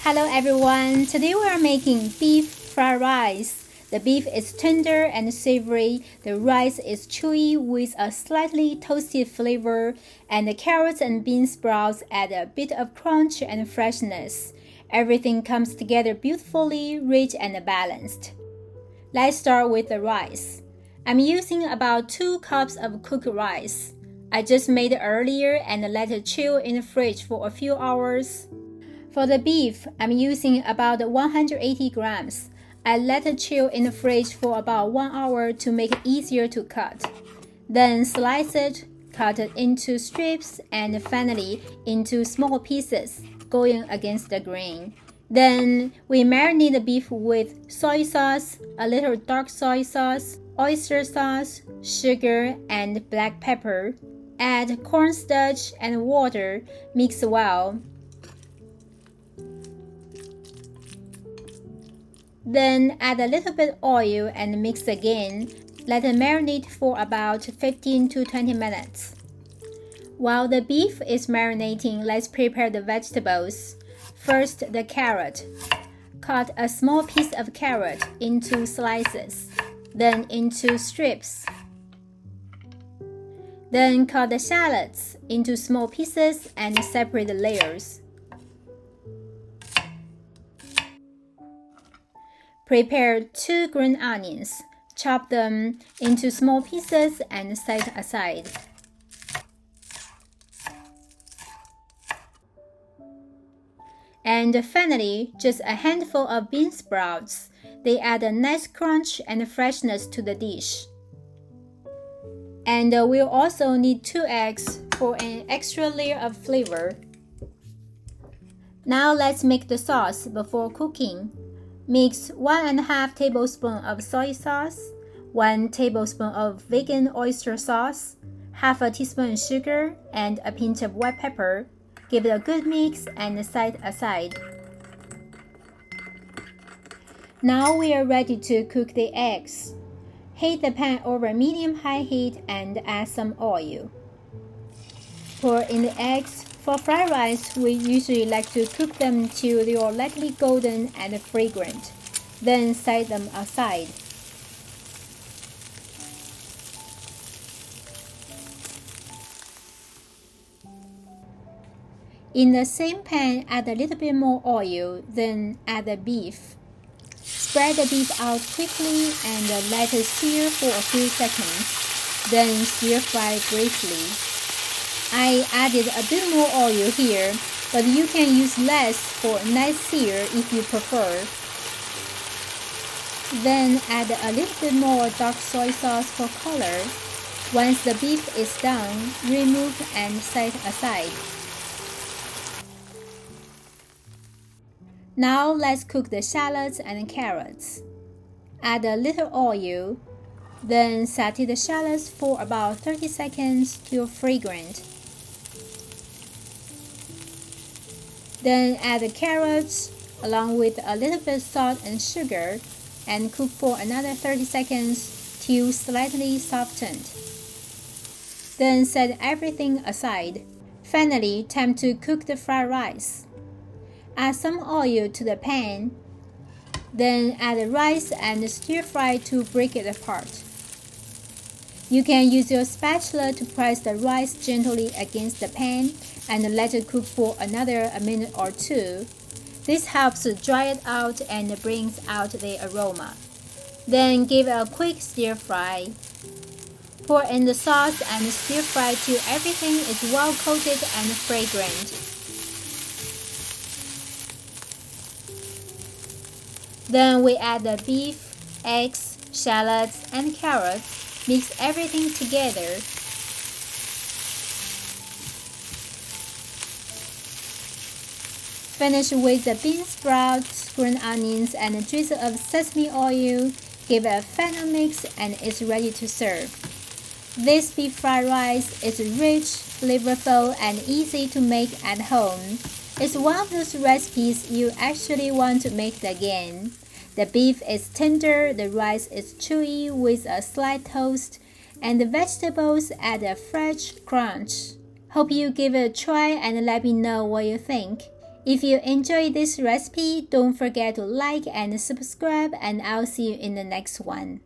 Hello everyone, today we are making beef fried rice. The beef is tender and savory, the rice is chewy with a slightly toasted flavor, and the carrots and bean sprouts add a bit of crunch and freshness. Everything comes together beautifully, rich and balanced. Let's start with the rice. I'm using about 2 cups of cooked rice. I just made it earlier and let it chill in the fridge for a few hours. For the beef, I'm using about 180 grams. I let it chill in the fridge for about 1 hour to make it easier to cut. Then slice it, cut it into strips, and finally into small pieces, going against the grain. Then we marinate the beef with soy sauce, a little dark soy sauce, oyster sauce, sugar, and black pepper. Add cornstarch and water, mix well. Then add a little bit oil and mix again. Let it marinate for about 15 to 20 minutes. While the beef is marinating, let's prepare the vegetables. First, the carrot. Cut a small piece of carrot into slices, then into strips. Then cut the shallots into small pieces and separate the layers. Prepare 2 green onions. Chop them into small pieces and set aside. And finally, just a handful of bean sprouts. They add a nice crunch and freshness to the dish. And we'll also need 2 eggs for an extra layer of flavor. Now let's make the sauce before cooking. Mix 1½ tablespoon of soy sauce, 1 tablespoon of vegan oyster sauce, half a teaspoon sugar, and a pinch of white pepper. Give it a good mix and set aside. Now we are ready to cook the eggs. Heat the pan over medium-high heat and add some oil. Pour in the eggs. For fried rice, we usually like to cook them till they are lightly golden and fragrant. Then set them aside. In the same pan, add a little bit more oil, then add the beef. Spread the beef out quickly and let it sear for a few seconds. Then stir fry briefly. I added a bit more oil here, but you can use less for a nice sear if you prefer. Then add a little bit more dark soy sauce for color. Once the beef is done, remove and set aside. Now let's cook the shallots and carrots. Add a little oil, then saute the shallots for about 30 seconds till fragrant. Then add the carrots along with a little bit of salt and sugar and cook for another 30 seconds till slightly softened. Then set everything aside. Finally, time to cook the fried rice. Add some oil to the pan. Then add the rice and stir fry to break it apart. You can use your spatula to press the rice gently against the pan and let it cook for another minute or 2. This helps to dry it out and brings out the aroma. Then give it a quick stir fry. Pour in the sauce and stir fry till everything is well coated and fragrant. Then we add the beef, eggs, shallots, and carrots. Mix everything together. Finish with the bean sprouts, green onions, and a drizzle of sesame oil. Give it a final mix and it's ready to serve. This beef fried rice is rich, flavorful, and easy to make at home. It's one of those recipes you actually want to make again. The beef is tender, the rice is chewy with a slight toast, and the vegetables add a fresh crunch. Hope you give it a try and let me know what you think. If you enjoyed this recipe, don't forget to like and subscribe, and I'll see you in the next one.